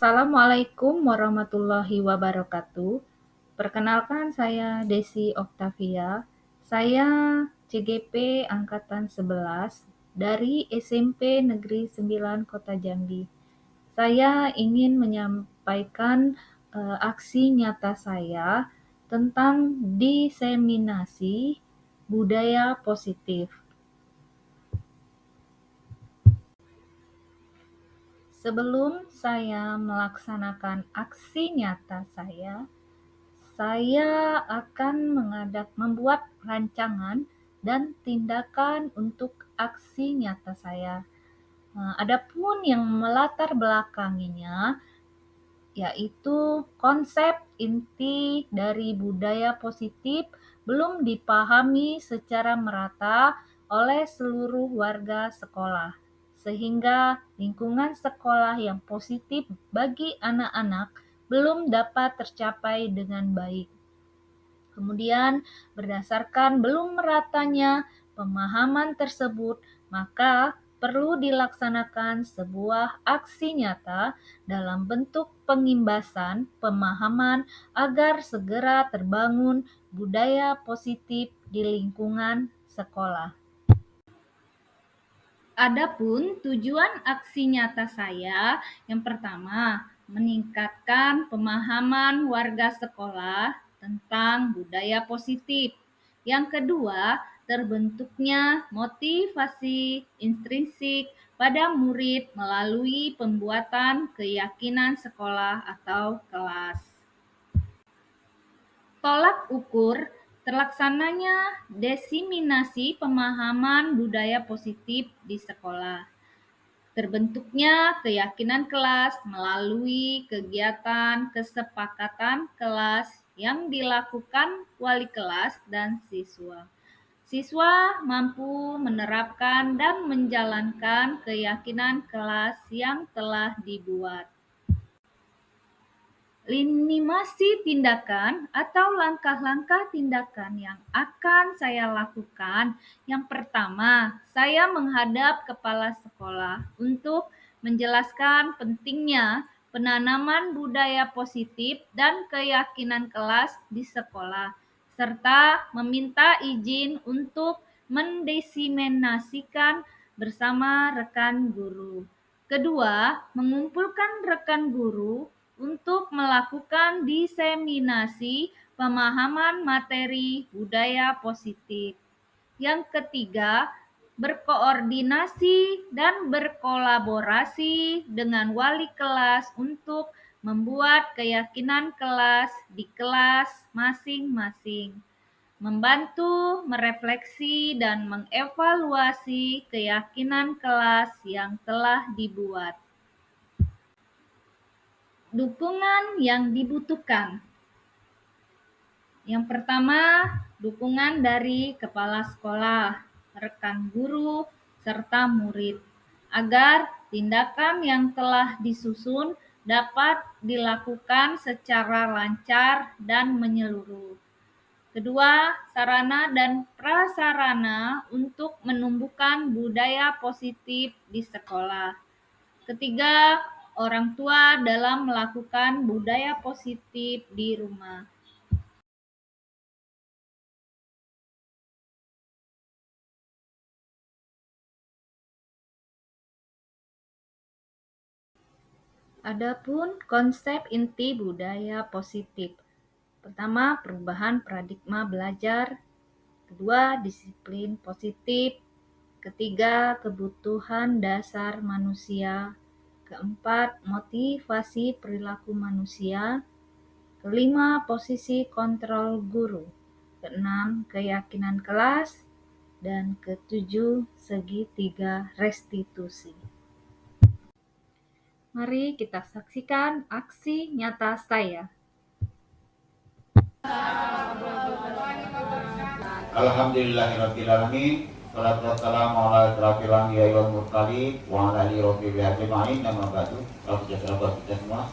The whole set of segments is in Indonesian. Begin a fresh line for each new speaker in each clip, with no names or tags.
Assalamualaikum warahmatullahi wabarakatuh. Perkenalkan saya Desi Oktavia. Saya CGP Angkatan 11 dari SMP Negeri 9 Kota Jambi. Saya ingin menyampaikan aksi nyata saya tentang diseminasi budaya positif. Sebelum saya melaksanakan aksi nyata saya akan membuat rancangan dan tindakan untuk aksi nyata saya. Adapun yang melatar belakanginya, yaitu konsep inti dari budaya positif belum dipahami secara merata oleh seluruh warga sekolah, sehingga lingkungan sekolah yang positif bagi anak-anak belum dapat tercapai dengan baik. Kemudian, berdasarkan belum meratanya pemahaman tersebut, maka perlu dilaksanakan sebuah aksi nyata dalam bentuk pengimbasan pemahaman agar segera terbangun budaya positif di lingkungan sekolah. Adapun tujuan aksi nyata saya, yang pertama, meningkatkan pemahaman warga sekolah tentang budaya positif. Yang kedua, terbentuknya motivasi intrinsik pada murid melalui pembuatan keyakinan sekolah atau kelas. Tolak ukur terlaksananya diseminasi pemahaman budaya positif di sekolah. Terbentuknya keyakinan kelas melalui kegiatan kesepakatan kelas yang dilakukan wali kelas dan siswa. Siswa mampu menerapkan dan menjalankan keyakinan kelas yang telah dibuat. Minimasi tindakan atau langkah-langkah tindakan yang akan saya lakukan. Yang pertama, saya menghadap kepala sekolah untuk menjelaskan pentingnya penanaman budaya positif dan keyakinan kelas di sekolah, serta meminta izin untuk mendiseminasikan bersama rekan guru. Kedua, mengumpulkan rekan guru untuk melakukan diseminasi pemahaman materi budaya positif. Yang ketiga, berkoordinasi dan berkolaborasi dengan wali kelas untuk membuat keyakinan kelas di kelas masing-masing, membantu merefleksi dan mengevaluasi keyakinan kelas yang telah dibuat. Dukungan yang dibutuhkan. Yang pertama, dukungan dari kepala sekolah, rekan guru, serta murid, agar tindakan yang telah disusun dapat dilakukan secara lancar dan menyeluruh. Kedua, sarana dan prasarana untuk menumbuhkan budaya positif di sekolah. Ketiga, orang tua dalam melakukan budaya positif di rumah. Adapun konsep inti budaya positif. Pertama, perubahan paradigma belajar. Kedua, disiplin positif. Ketiga, kebutuhan dasar manusia. Keempat, motivasi perilaku manusia. Kelima, posisi kontrol guru. Keenam, keyakinan kelas. Dan ketujuh, segitiga restitusi. Mari kita saksikan aksi nyata saya.
Alhamdulillahirabbil alamin. Wassalatu wassalamu ala asyrafil anbiya'i wal mursalin wa ala alihi wa sahbihi ajma'in. Amma ba'du. Sahabat kita semua.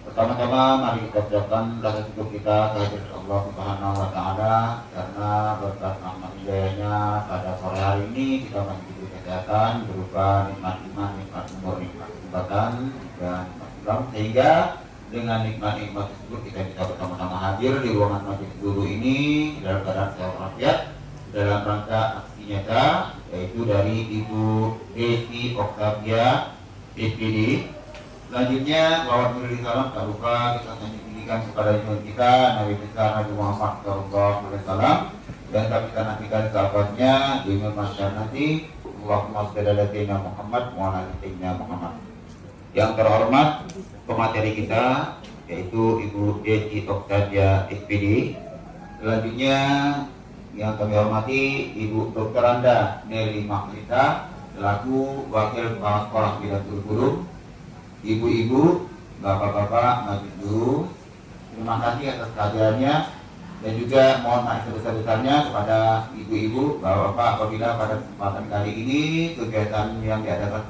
Pertama-tama mari kita ucapkan rasa syukur kita kehadirat Allah Subhanahu wa taala karena berkat rahmat hidayahnya pada sore hari ini kita masih diberi kesehatan berupa nikmat iman, nikmat umur, nikmat kesempatan dan Islam, sehingga dengan nikmat-nikmat tersebut kita bisa bersama-sama hadir di ruangan majelis guru ini dalam keadaan sehat walafiat dalam rangka aksi nyata, yaitu dari Ibu Desi Oktavia SPD. Selanjutnya selawat beri salam tak lupa kita sanjungkan kepada junjungan kita Nabi besar Nabi Muhammad SAW, dan kita nantikan sahabatnya di masyarakat nanti. Allahumma shalli ala sayyidina Muhammad wa ala ali sayyidina Muhammad. Yang terhormat pemateri kita yaitu Ibu Desi Oktavia SPD. Selanjutnya yang kami hormati Ibu Dr. Anda Nelly Mahlita selaku Wakil Kepala Sekolah Bidang Guru, ibu-ibu, bapak-bapak, majelis guru, terima kasih atas kehadirannya, dan juga mohon maaf sebesar-besarnya kepada ibu-ibu, bapak-bapak apabila pada kesempatan kali ini kegiatan yang diadakan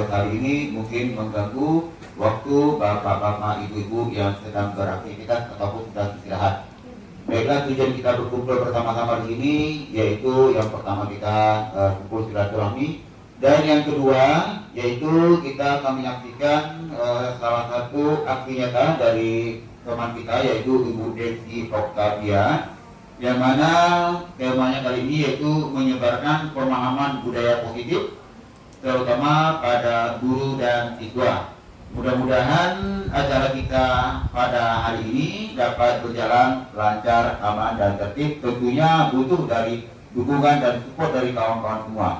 kali ini mungkin mengganggu waktu bapak-bapak, ibu-ibu yang sedang beraktivitas ataupun sedang istirahat. Baiklah, tujuan kita berkumpul bersama-sama di sini yaitu yang pertama kita kumpul silaturahmi, dan yang kedua yaitu kita akan menyaksikan salah satu aksi nyata dari teman kita yaitu Ibu Desi Oktavia, yang mana temanya kali ini yaitu menyebarkan pemahaman budaya positif terutama pada guru dan siswa. Mudah-mudahan acara kita pada hari ini dapat berjalan lancar, aman, dan tertib. Tentunya butuh dari dukungan dan support dari kawan-kawan semua.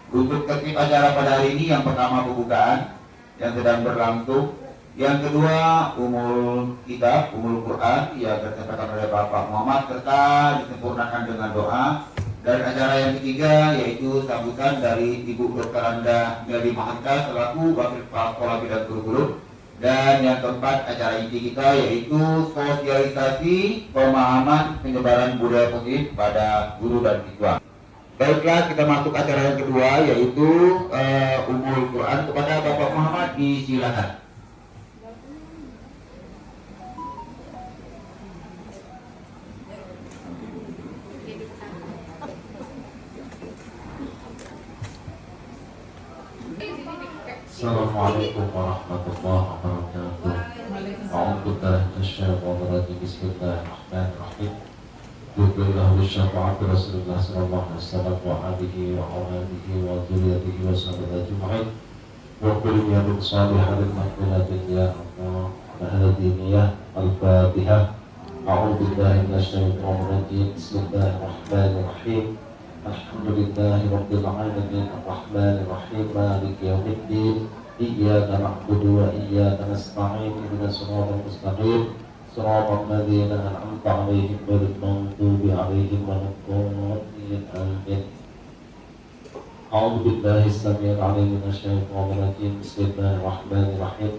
Untuk tertib acara pada hari ini, yang pertama pembukaan yang sedang berlangsung, yang kedua umul Quran yang disampaikan oleh Bapak Muhammad serta disempurnakan dengan doa, dan acara yang ketiga yaitu sambutan dari Ibu Dr. Anda Nelly Mahlita selaku Wakil Kepala Sekolah Bidang Guru, dan yang keempat acara inti kita yaitu sosialisasi pemahaman penyebaran budaya positif pada guru dan siswa. Baiklah, kita masuk acara yang kedua yaitu umul Quran. Kepada Bapak Muhammad disilakan.
Assalamualaikum warahmatullahi wabarakatuh. A'udzubillahi minasyaitonir rajim. Bismillahirrahmanirrahim. Yubillahu syafa'atu Rasulullah sallallahu alaihi wasallam wa alihi wa awalihi wa dzurriyyatihi wa sahbihi ajma'in. Wa kullu yawmin salihan maghfiratin ya Allah. Hadiniyah al-Fatihah. A'udzubillahi minasyaitonir rajim. Bismillahirrahmanirrahim. Alhamdulillahi rabbil alamin arrahmanir rahim maliki yaumiddin iyyaka na'budu wa iyyaka nasta'in ihdinas siratal mustaqim siratal ladzina an'amta 'alaihim ghairil maghdubi 'alaihim waladdallin amin. A'udzu billahi samiyil 'alim minasy syaithanir rajim. Bismillahirrahmanirrahim.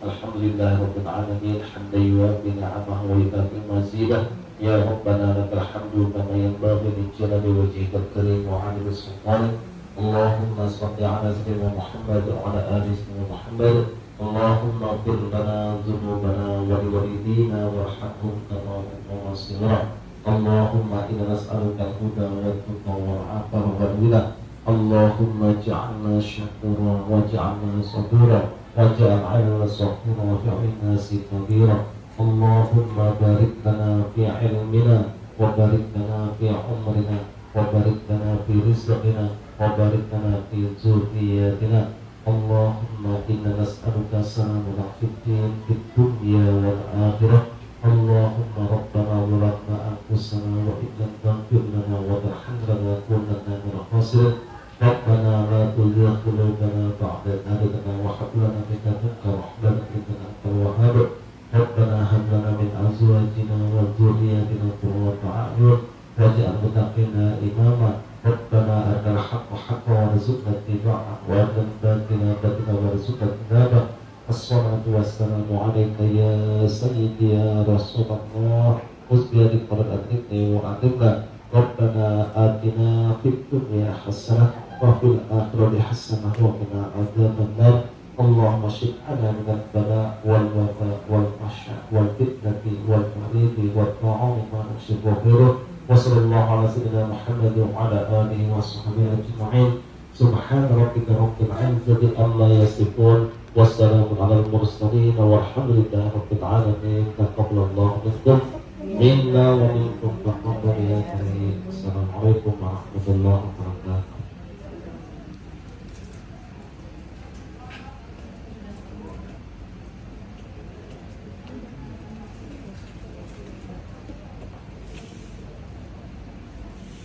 Alhamdulillahi rabbil alamin hamdan yuwaffi ni'amahu wa yukafi mazidah. Ya Rabbana lakal hamdu kama yanbaghi li jalali wajhikal karim wa 'azimi sultanik. Allahumma shalli 'ala sayyidina Muhammad wa 'ala ali sayyidina Muhammad. Allahumma ighfir lana dhunubana wa liwalidina warhamhum kama rabbayana shaghira. Allahumma inna nas'aluka al-huda wa tuqa wal 'afafa wal ghina. Allahumma ij'alna syakura waj'alna sabura waj'al 'ala sabura wa fi'lina sikabira. Allahumma barik lana fi ilmina wa barik lana fi umrina wa barik lana fi rizqina wa barik lana fi dzurriyyatina. Allahumma inna nas'aluka salamatan fid din fid dunya wal akhirah. Allahumma rabbana zalamna anfusana wa in lam taghfir lana wa tarhamna lanakunanna minal khasirin. Rabbana la tuzigh qulubana ba'da idh hadaytana wa hab lana min ladunka rahmatan innaka antal wahhab. Rabbana hab lana min azwajina wa dhurriyyatina qurrata a'yun waj'al muttaqina imama. Rabbana arinal haqqa haqqan warzuqna ittiba'ahu wa arinal batila batilan warzuqna ijtinabah. Assalatu wassalamu alayka ya sayyidi ya Rasulullah. Usbiyadik pada adikni wa adikna. Rabbana atina fid dunya hasanah wa fil akhirati hasanah wa qina adzabannar. Allahumma shif'ana minal bala wal waba wal fahsya wal fitnati wal maridi wal ta'ami wa nafsi wa ghairuh. Wa sallallahu ala sayyidina Muhammad wa ala alihi wa sahbihi ajma'in. Subhana rabbika rabbil izzati amma yasifun wassalamu ala al-mursalin walhamdulillahi rabbil alamin. Taqabbalallahu minkum minna wa minkum taqabbal ya karim. Assalamualaikum warahmatullahi wabarakatuh.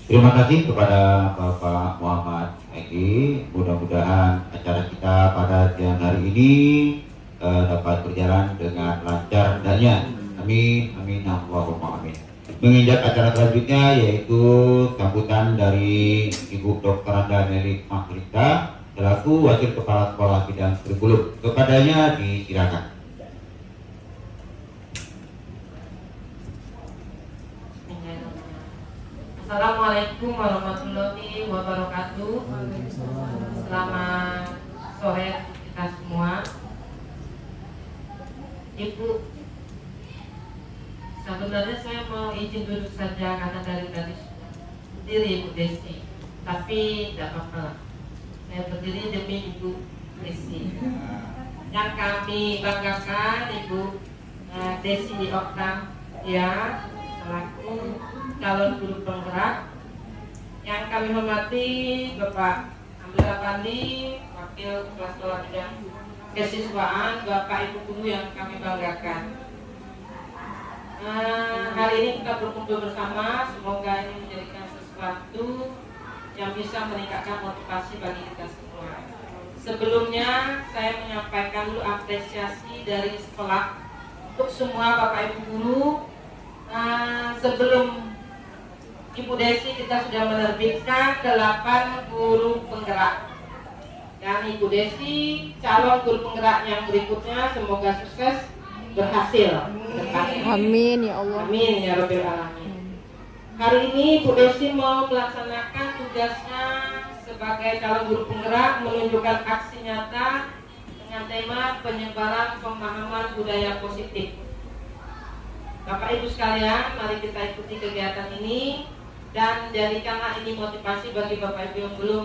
Terima kasih kepada Bapak Muhammad Egi. Mudah-mudahan acara kita pada siang hari ini dapat berjalan dengan lancar hendaknya. Amin, amin, Allahumma amin. Menginjak acara selanjutnya yaitu sambutan dari Ibu Dr. Anda Nelly Mahrita selaku Wakil Kepala Sekolah Bidang Kurikulum. Kepadanya disilakan.
Assalamualaikum warahmatullahi wabarakatuh. Selamat sore kita semua. Ibu, sebenarnya saya mau izin duduk saja karena dari tadi sudah berdiri Ibu Desi. Tapi tidak apa-apa. Saya berdiri demi Ibu Desi. Yang kami banggakan Ibu Desi Oktavia selaku calon guru penggerak. Yang kami hormati Bapak Ambil Apandi, Wakil Kepala Sekolah Bidang Kesiswaan, Bapak Ibu Guru yang kami banggakan. Hari ini kita berkumpul bersama, semoga ini menjadikan sesuatu yang bisa meningkatkan motivasi bagi kita semua. Sebelumnya saya menyampaikan dulu apresiasi dari sekolah untuk semua Bapak Ibu Guru. Sebelum Ibu Desi kita sudah menerbitkan 8 guru penggerak. Dan Ibu Desi calon guru penggerak yang berikutnya semoga sukses, berhasil.
Amin ya Allah.
Amin ya Rabbil Alamin. Hari ini Ibu Desi mau melaksanakan tugasnya sebagai calon guru penggerak, menunjukkan aksi nyata dengan tema penyebaran pemahaman budaya positif. Bapak Ibu sekalian, mari kita ikuti kegiatan ini dan jadikanlah ini motivasi bagi Bapak Ibu yang belum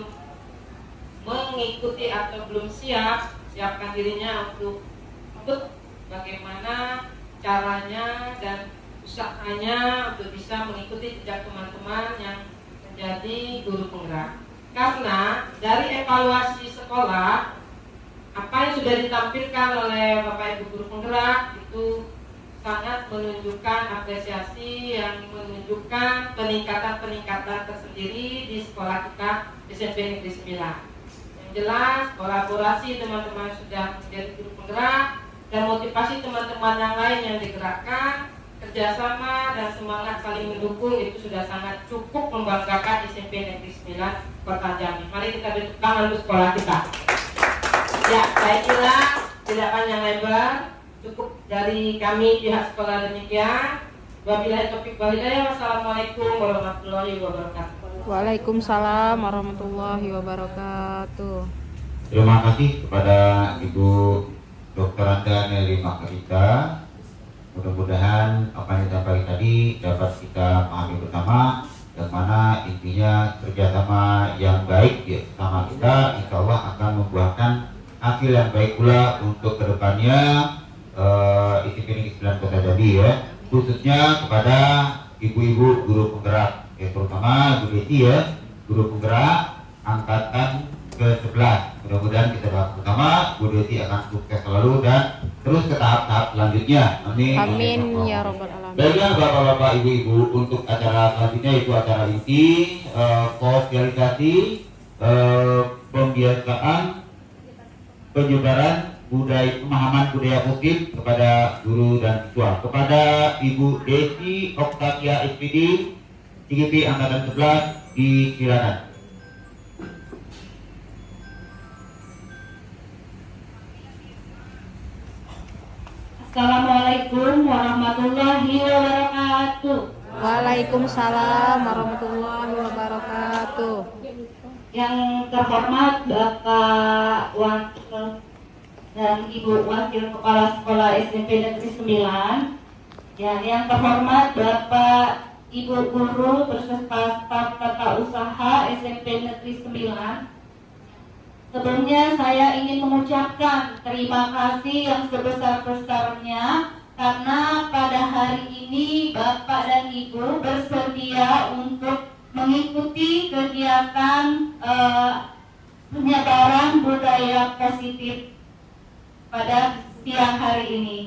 mengikuti atau belum siap, siapkan dirinya untuk bagaimana caranya dan usahanya untuk bisa mengikuti jejak teman-teman yang menjadi guru penggerak. Karena dari evaluasi sekolah, apa yang sudah ditampilkan oleh Bapak Ibu guru penggerak itu sangat menunjukkan apresiasi yang menunjukkan peningkatan tersendiri di sekolah kita SMP Negeri 9. Yang jelas kolaborasi teman-teman sudah menjadi guru penggerak dan motivasi teman-teman yang lain yang digerakkan, kerjasama dan semangat saling mendukung itu sudah sangat cukup membanggakan SMP Negeri 9 Kota Jambi. Mari kita beri tepuk tangan untuk sekolah kita. Ya, saya kira tidak panjang lebar. Cukup dari kami pihak sekolah demikian. Wabillahi taufiq wal hidayah. Wassalamualaikum warahmatullahi wabarakatuh.
Waalaikumsalam warahmatullahi wabarakatuh.
Terima kasih kepada Ibu Dr. Anda Nelly Mahrita. Mudah-mudahan apa yang disampaikan tadi dapat kita pahami bersama, yang mana intinya kerjasama yang baik ya sama kita, insya Allah akan membuahkan hasil yang baik pula untuk kedepannya. SMP Negeri 9 Kota Jambi ya, khususnya kepada ibu-ibu guru penggerak ya, terutama Bu Desi ya, guru penggerak angkatan ke-11. Mudah-mudahan kita bahas bersama, Bu Desi akan sukses selalu dan terus ke tahap-tahap selanjutnya. Amin.
Amin ya Rabbal Alamin.
Baiklah Bapak-bapak, Ibu-ibu, untuk acara selanjutnya itu acara inti sosialisasi pembiasaan penyebaran pemahaman budaya positif kepada guru dan siswa. Kepada Ibu Desi Oktavia SPD, CGP Angkatan 11 di silakan.
Assalamualaikum warahmatullahi wabarakatuh.
Waalaikumsalam warahmatullahi wabarakatuh.
Yang terhormat Bapak Wakil dan Ibu Wakil Kepala Sekolah SMP Negeri 9, yang terhormat Bapak Ibu Guru beserta staf tata usaha SMP Negeri 9, Sebelumnya saya ingin mengucapkan terima kasih yang sebesar-besarnya karena pada hari ini Bapak dan Ibu bersedia untuk mengikuti kegiatan penyebaran budaya positif pada siang hari ini.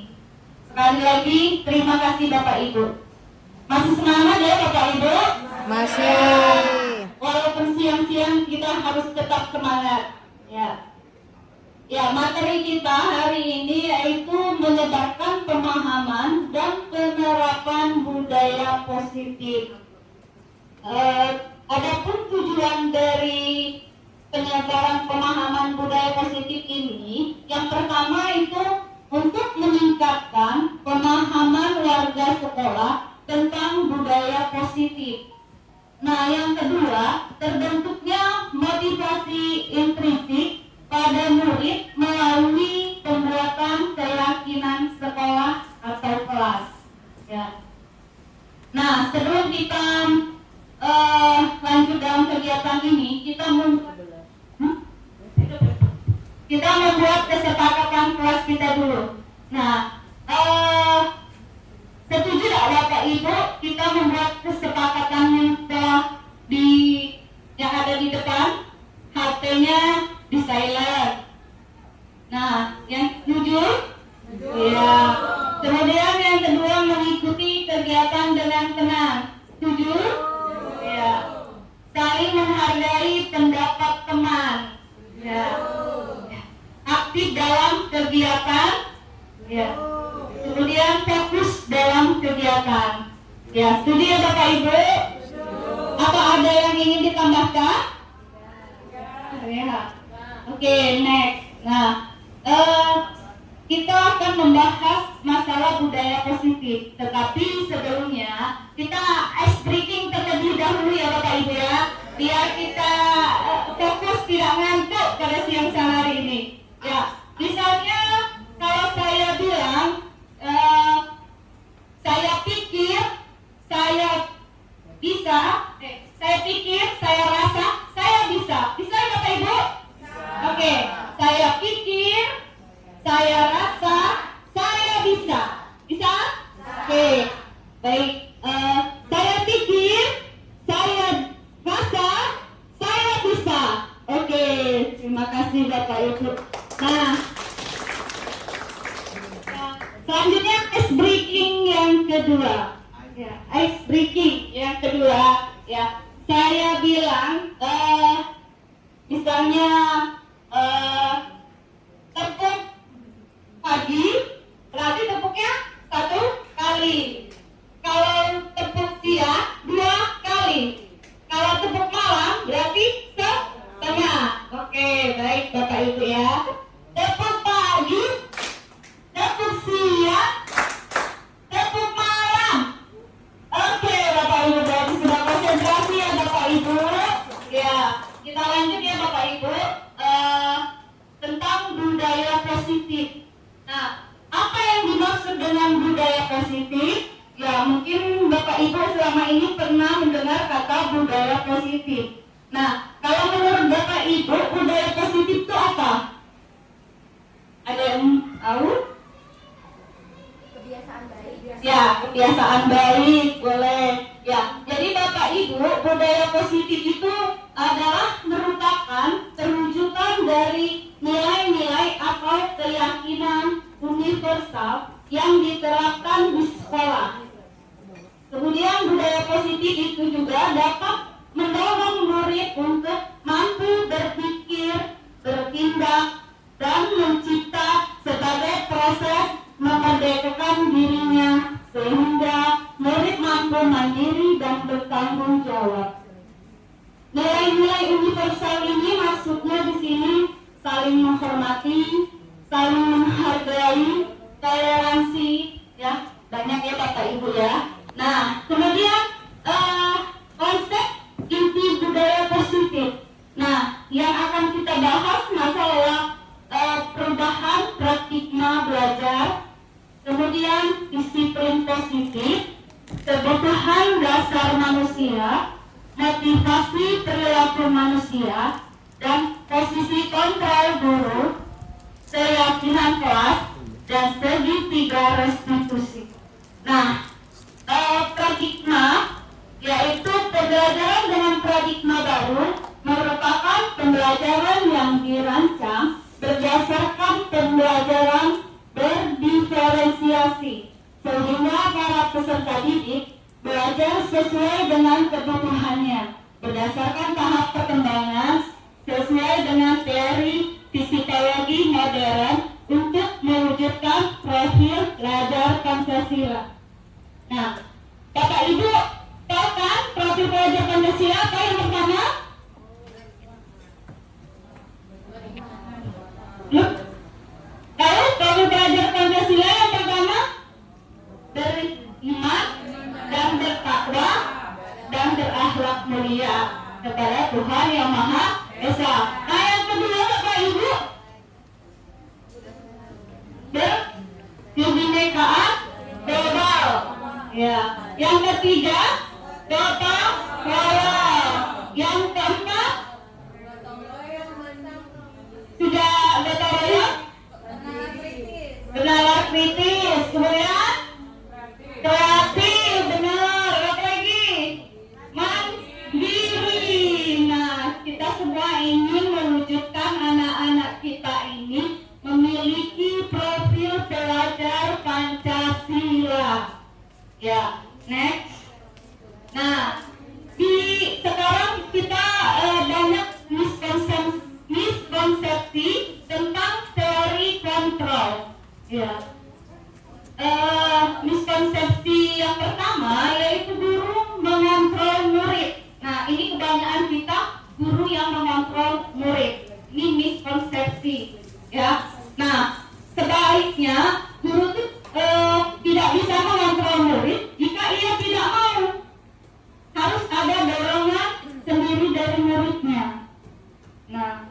Sekali lagi terima kasih Bapak Ibu. Masih semangat ya Bapak Ibu?
Masih.
Walaupun siang-siang kita harus tetap semangat. Ya, materi kita hari ini yaitu menyebarkan pemahaman dan penerapan budaya positif. Adapun tujuan dari penyebaran pemahaman budaya positif ini, yang pertama itu untuk meningkatkan pemahaman warga sekolah tentang budaya positif. Nah, yang kedua, terbentuknya motivasi intrinsik pada murid melalui pembuatan keyakinan sekolah atau kelas. Ya. Nah, sebelum kita lanjut dalam kegiatan ini, kita membuat kesepakatan kelas kita dulu. Nah, setuju tidak Bapak Ibu kita membuat kesepakatan yang ada di depan, HP-nya di silent. Nah, yang jujur? Ya. Kemudian yang kedua, mengikuti kegiatan dengan tenang. Setuju? Ya. Saling menghargai pendapat teman. Ya. Aktif dalam kegiatan. Ya. Kemudian fokus dalam kegiatan. Ya, setuju ya Bapak Ibu? Apa ada yang ingin ditambahkan? Ya. Oke, next. Nah, kita akan membahas masalah budaya positif. Tetapi sebelumnya kita ice breaking terlebih dahulu ya Bapak Ibu ya, biar kita fokus tidak ngantuk pada siang hari ini. Ya, misalnya kalau saya bilang, saya pikir, saya bisa, saya pikir, saya rasa, saya bisa. Bisa ya Bapak Ibu? Oke, saya pikir, saya rasa, saya bisa. Bisa? Oke, baik. Saya pikir, saya rasa, saya bisa. Oke, terima kasih Bapak Ibu. Nah, selanjutnya ice breaking yang kedua. Ya, ice breaking yang kedua. Ya, saya bilang, misalnya tepuk pagi, berarti tepuknya 1 kali. Kalau tepuk siang 2 kali. Kalau tepuk malam berarti setengah. Oke, baik Bapak Ibu ya. Tepuk pagi, tepuk siang, tepuk malam. Oke Bapak Ibu, berarti sudah konsentrasi ya Bapak Ibu. Ya, kita lanjut ya Bapak Ibu, tentang budaya positif. Nah, apa yang dimaksud dengan budaya positif? Ya, mungkin Bapak Ibu selama ini pernah mendengar kata budaya positif. Nah, kalau menurut Bapak Ibu, budaya positif itu apa? Ada yang tahu? Ya, kebiasaan baik, boleh. Ya, jadi Bapak Ibu, budaya positif itu adalah merupakan perwujudan dari nilai-nilai atau keyakinan universal yang diterapkan di sekolah. Kemudian budaya positif itu juga dapat mendorong murid untuk mampu berpikir, bertindak, dan mencipta sebagai proses memerdekakan dirinya sehingga murid mampu mandiri dan bertanggung jawab. Nilai-nilai universal ini maksudnya di sini saling menghormati, saling menghargai, toleransi, ya banyak ya Bapak Ibu ya. Nah, kemudian konsep inti budaya positif. Nah, yang akan kita bahas masalah perubahan paradigma belajar, kemudian disiplin positif, kebutuhan dasar manusia, motivasi perilaku manusia, dan posisi kontrol guru, keyakinan kelas, dan segitiga restitusi. Nah, paradigma yaitu pembelajaran dengan paradigma baru merupakan pembelajaran yang dirancang berdasarkan pembelajaran berdiferensiasi sehingga para peserta didik belajar sesuai dengan kebutuhannya berdasarkan tahap perkembangan sesuai dengan teori psikologi modern untuk mewujudkan profil pelajar Pancasila. Nah, Bapak Ibu tahu kan profil pelajar Pancasila apa yang pertama? Tahu profil pelajar Pancasila yang pertama? Beriman dan bertakwa dan berakhlak mulia kepada Tuhan Yang Maha Esa. Nah, yang kedua Bapak Ibu, kebinekaan global. Ya. Yang ketiga, gotong royong. Yang keempat, sudah gotong royong? Benar kritis. Kemudian kreatif, benar. Apa lagi? Mandiri. Nah, kita semua ingin mewujudkan anak-anak kita ini memiliki profil pelajar Pancasila. Ya, next. Nah, sekarang kita banyak miskonsepsi tentang teori kontrol. Ya. Miskonsepsi yang pertama yaitu guru mengontrol murid. Nah, ini kebanyakan kita guru yang mengontrol murid. Ini miskonsepsi, ya. Nah, sebaiknya guru itu tidak bisa mengontrol murid jika ia tidak mau. Harus ada dorongan sendiri dari muridnya. Nah,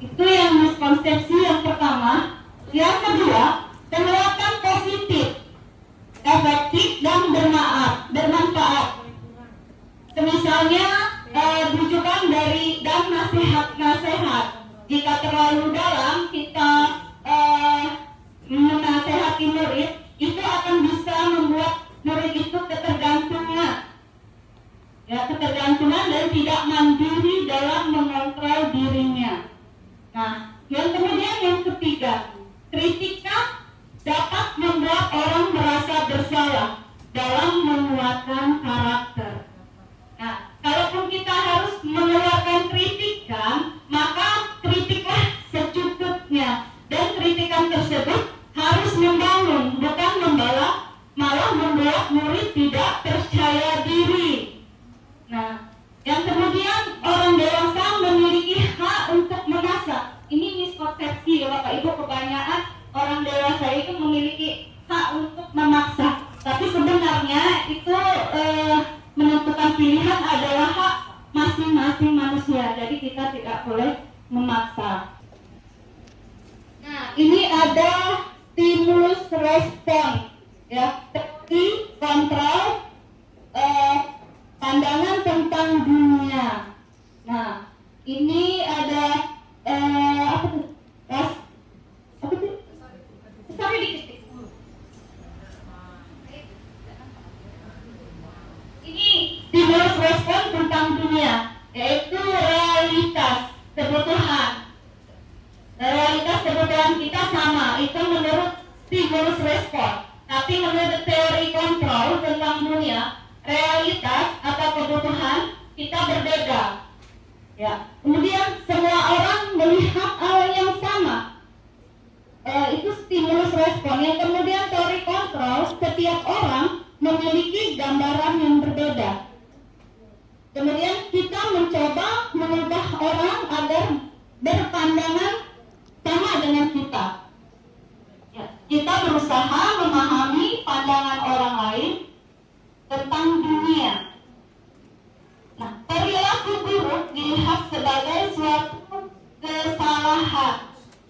itu yang miskonsepsi yang pertama. Yang kedua, penerapan positif, efektif dan bermanfaat. Misalnya rujukan dari dan nasihat-nasihat. Jika terlalu dalam kita menasehati murid, itu akan bisa membuat murid itu ketergantungan. Ya, ketergantungan dan tidak mandiri dalam mengontrol dirinya. Nah, yang kemudian yang ketiga, kritikan dapat membuat orang merasa bersalah dalam menguatkan karakter. Nah, kalaupun kita harus mengeluarkan kritikan, maka kritiklah secukupnya. Dan kritikan tersebut harus membangun, bukan membalas, malah membuat murid tidak percaya diri. Nah, yang kemudian orang dewasa memiliki hak untuk memasak. Ini miskonsepsi ya Bapak Ibu, kebanyakan orang dewasa itu memiliki hak untuk memaksa. Tapi sebenarnya itu menentukan pilihan adalah hak masing-masing manusia. Jadi kita tidak boleh memaksa. Nah, ini ada stimulus respon, ya, teori kontrol pandangan tentang dunia. Nah, ini ada apa tuh? Sorry dikit. Ini stimulus respon tentang dunia, yaitu realitas kebutuhan. Realitas kebutuhan kita sama, itu menurut stimulus respon. Tapi menurut teori kontrol tentang dunia, realitas atau kebutuhan kita berbeda. Ya. Kemudian semua orang melihat hal yang sama. Itu stimulus respon. Yang kemudian teori kontrol, setiap orang memiliki gambaran yang berbeda. Kemudian kita mencoba mengubah orang agar berpandangan sama dengan kita. Ya, kita berusaha memahami pandangan orang lain tentang dunia. Nah, perilaku buruk dilihat sebagai suatu kesalahan.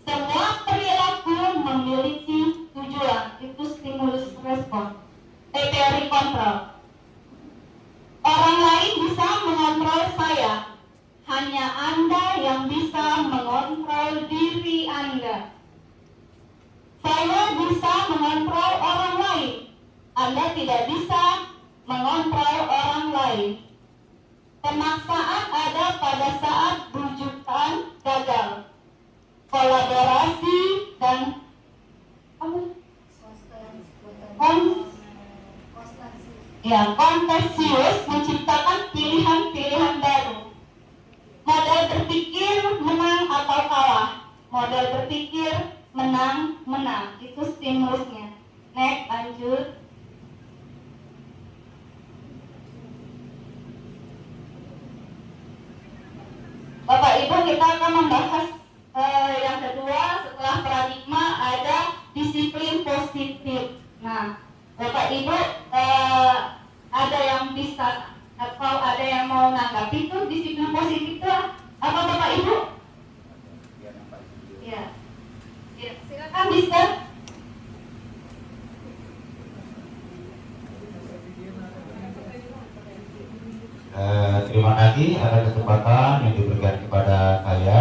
Semua perilaku memiliki tujuan. Itu stimulus respon. Teori kontrol. Orang lain bisa mengontrol saya hanya Anda yang bisa mengontrol diri Anda. Saya bisa mengontrol orang lain. Anda tidak bisa mengontrol orang lain. Pemaksaan ada pada saat rujukan gagal. Kolaborasi dan kontesius menciptakan pilihan-pilihan baru. Model berpikir menang atau kalah. Model berpikir menang. Itu stimulusnya. Next, lanjut. Bapak Ibu, kita akan membahas yang kedua. Setelah paradigma ada disiplin positif. Nah, Bapak Ibu ada yang bisa atau ada yang mau menanggapi itu disiplin positif itu apa, Bapak Ibu? Ya, silakan bisa.
Terima kasih atas kesempatan yang diberikan kepada saya.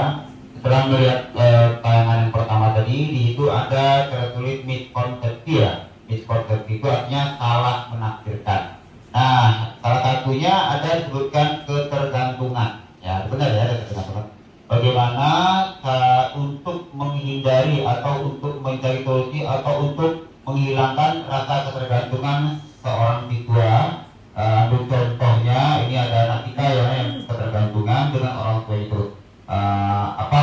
Setelah melihat tayangan yang pertama tadi, di situ ada tertulis miskonsepsi ya. Miskonsepsi itu artinya salah menafsirkan. Nah, salah satunya ada disebutkan ketergantungan. Ya, benar ya, ada ketergantungan. Bagaimana untuk menghindari atau untuk mencari solusi atau untuk menghilangkan rasa ketergantungan seorang siswa. Untuk contohnya ini ada anak kita ya yang ketergantungan dengan orang tua itu.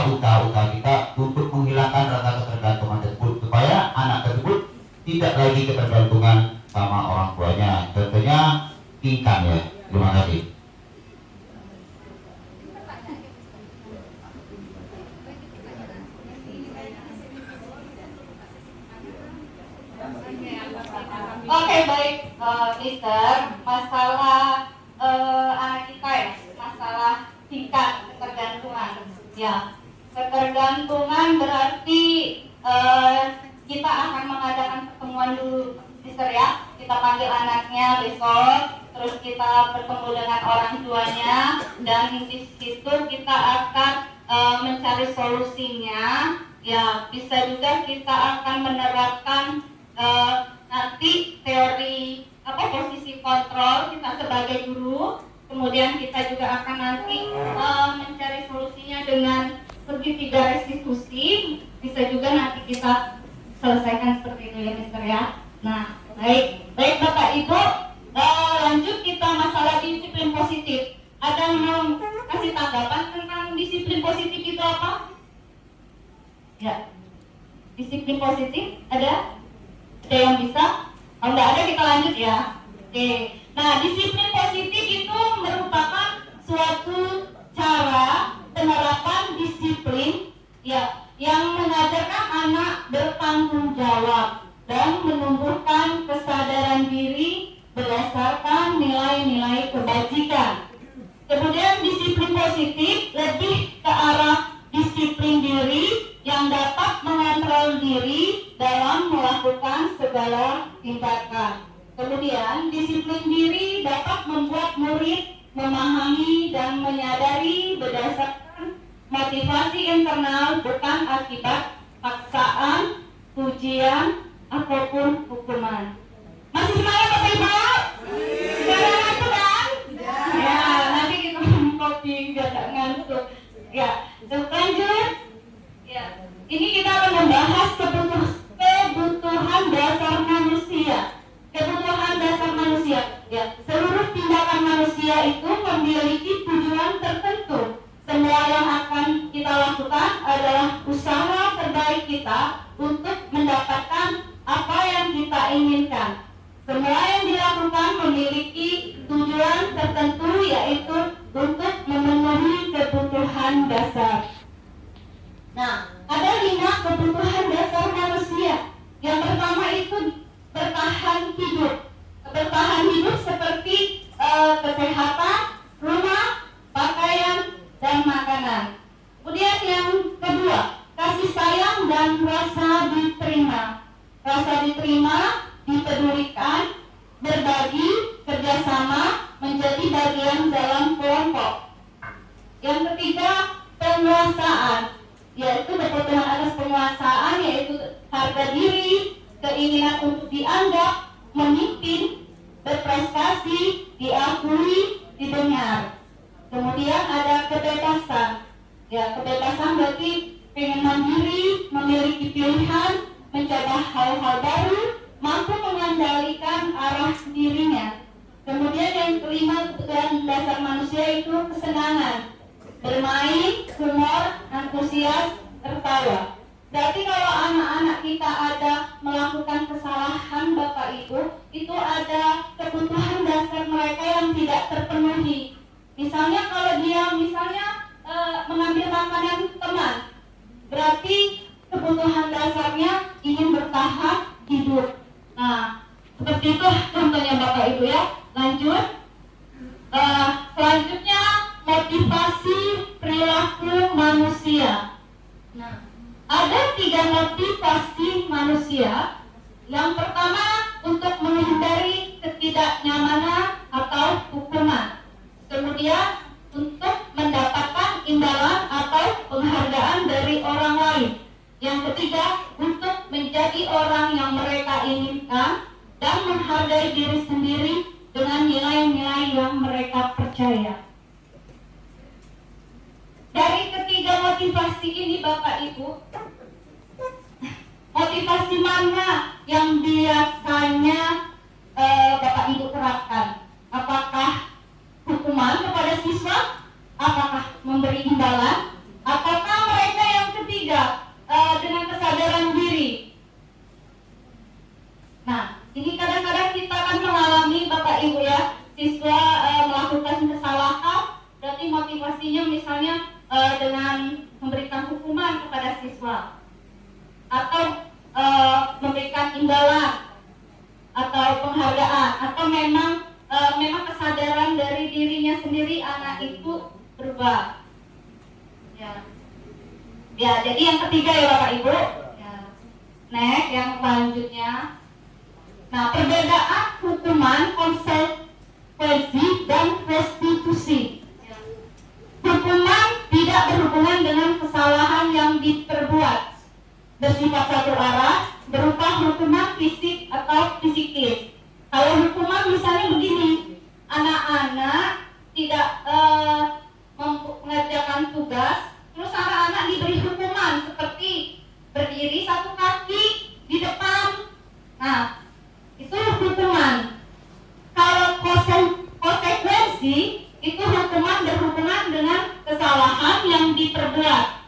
Usaha-usaha kita untuk menghilangkan rasa ketergantungan tersebut supaya anak tersebut tidak lagi ketergantungan sama orang tuanya. Contohnya income ya. Terima kasih.
Oke, baik, Mister. Masalah anak kita ya, masalah tingkat ketergantungan. Ya, ketergantungan berarti kita akan mengadakan pertemuan dulu, Mister ya. Kita panggil anaknya besok, terus kita bertemu dengan orang tuanya, dan di situ kita akan mencari solusinya. Ya, bisa juga kita akan menerapkan nanti teori posisi kontrol kita sebagai guru. Kemudian kita juga akan nanti mencari solusinya dengan segitiga restitusi. Bisa juga nanti kita selesaikan seperti itu ya, Mister ya. Nah, baik Bapak Ibu, lanjut kita masalah disiplin positif. Ada yang mau kasih tanggapan tentang disiplin positif itu apa? Ya, disiplin positif ada yang bisa? Kalau nggak ada kita lanjut ya. Oke. Nah, disiplin positif itu merupakan suatu cara penerapan disiplin ya yang mengajarkan anak bertanggung jawab dan menumbuhkan kesadaran diri berdasarkan nilai-nilai kebajikan. Kemudian disiplin positif lebih ke arah disiplin diri yang dapat mengontrol diri dalam melakukan segala tindakan. Kemudian disiplin diri dapat membuat murid memahami dan menyadari berdasarkan motivasi internal, bukan akibat paksaan, pujian, ataupun hukuman. Masih semangat Bapak Ibu? Jangan ngantuk kan? Ya, nanti kita kopi biar gak ngantuk. Ya, lanjut. Ya, ini kita akan membahas kebutuhan dasar manusia. Kebutuhan dasar manusia. Ya, seluruh tindakan manusia itu memiliki tujuan tertentu. Semua yang akan kita lakukan adalah usaha terbaik kita untuk mendapatkan apa yang kita inginkan. Semua yang dilakukan memiliki tujuan tertentu, yaitu untuk memenuhi kebutuhan dasar. Nah, ada 5 kebutuhan dasar manusia. Yang pertama itu bertahan hidup. Bertahan hidup seperti kesehatan, rumah, pakaian, dan makanan. Kemudian yang kedua, kasih sayang dan rasa diterima. Rasa diterima, dipedulikan, berbagi, kerjasama, menjadi bagian dalam kelompok. Yang ketiga, penguasaan, yaitu kebutuhan atas penguasaan, yaitu harga diri, keinginan untuk dianggap, memimpin, berprestasi, diakui, didengar. Kemudian ada kebebasan. Ya, kebebasan berarti pengen mandiri, memiliki pilihan, mencoba hal-hal baru, mampu mengendalikan arah dirinya. Kemudian yang kelima, kebutuhan dasar manusia itu kesenangan, bermain, humor, antusias, tertawa. Berarti kalau anak-anak kita ada melakukan kesalahan Bapak Ibu, itu ada kebutuhan dasar mereka yang tidak terpenuhi. Misalnya kalau dia mengambil makanan teman, berarti kebutuhan dasarnya ingin bertahan hidup. Nah, seperti itu contohnya Bapak Ibu ya. Lanjut. Selanjutnya motivasi perilaku manusia. Nah, ada 3 motivasi manusia. Yang pertama, untuk menghindari ketidaknyamanan atau hukuman. Kemudian untuk mendapatkan imbalan atau penghargaan dari orang lain. Yang ketiga, untuk menjadi orang yang mereka inginkan dan menghargai diri sendiri dengan nilai-nilai yang mereka percaya. Dari ketiga motivasi ini Bapak Ibu, motivasi mana yang biasanya Bapak Ibu terapkan? Apakah hukuman kepada siswa? Apakah memberi imbalan? Apakah mereka yang ketiga dengan kesadaran diri? Nah, ini kadang-kadang kita akan mengalami Bapak Ibu ya, siswa melakukan kesalahan, berarti motivasinya misalnya dengan memberikan hukuman kepada siswa, atau memberikan imbalan atau penghargaan, atau memang kesadaran dari dirinya sendiri anak itu berubah. Ya, jadi yang ketiga ya Bapak Ibu. Ya. Next, yang selanjutnya. Nah, perbedaan hukuman, konsekuensi, dan restitusi. Hukuman tidak berhubungan dengan kesalahan yang diperbuat, bersifat satu arah, berupa hukuman fisik atau psikis. Kalau hukuman misalnya begini, anak-anak tidak mengerjakan tugas, terus anak-anak diberi hukuman seperti berdiri satu kaki di depan. Nah, itu hukuman. Kalau konsekuensi, itu hukuman berhubungan dengan kesalahan yang diperbuat.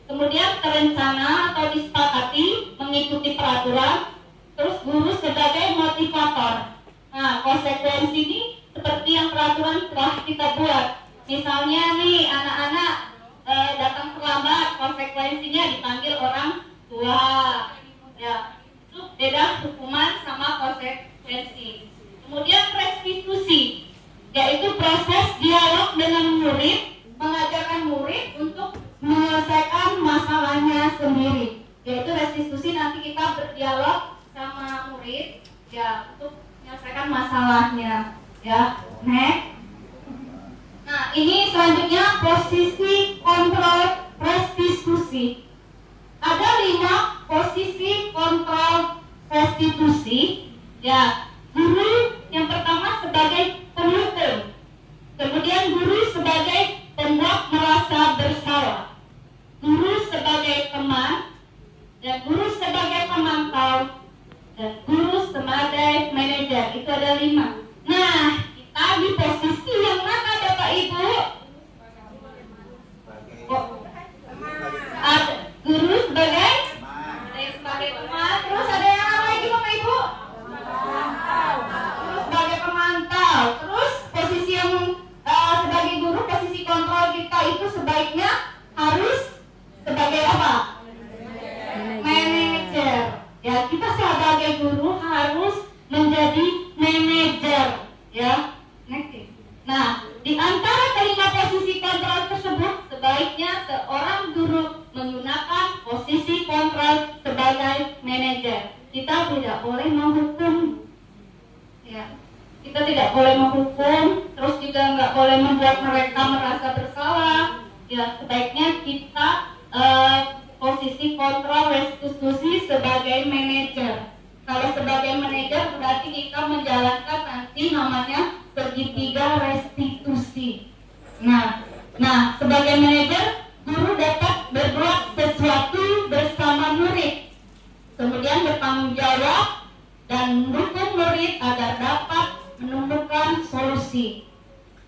Kemudian terencana atau disepakati mengikuti peraturan. Terus guru sebagai motivator. Nah, konsekuensi ini seperti yang peraturan telah kita buat. Misalnya nih, anak-anak datang terlambat, konsekuensinya dipanggil orang tua. Ya, itu beda hukuman sama konsekuensi. Kemudian restitusi, yaitu proses dialog dengan murid, mengajarkan murid untuk menyelesaikan masalahnya sendiri. Yaitu restitusi, nanti kita berdialog sama murid ya untuk menyelesaikan masalahnya ya. Next. Nah, ini selanjutnya posisi kontrol restitusi. Ada 5 posisi kontrol restitusi ya. Guru yang pertama sebagai penuntut, kemudian guru sebagai pembuat merasa bersalah, guru sebagai teman, dan guru sebagai pemantau, dan guru sebagai manajer. Itu ada 5. Nah, kita di posisi yang mana Bapak Ibu? Ada guru sebagai teman, terus ada yang lagi Bapak Ibu? Guru sebagai pemantau. Terus posisi yang sebagai guru, posisi kontrol kita itu sebaiknya harus sebagai apa? Manajer. Ya, kita sebagai guru harus menjadi manajer, ya. Nah, di antara kelima posisi kontrol tersebut, sebaiknya seorang guru menggunakan posisi kontrol sebagai manajer. Kita tidak boleh menghukum, ya. Kita tidak boleh menghukum, terus juga nggak boleh membuat mereka merasa bersalah. ya sebaiknya kita posisi kontrol restitusi sebagai manajer. Kalau sebagai manajer berarti kita menjalankan nanti namanya segitiga restitusi. Nah, sebagai manajer guru dapat berbuat sesuatu bersama murid, kemudian bertanggung jawab dan mendukung murid agar dapat menemukan solusi.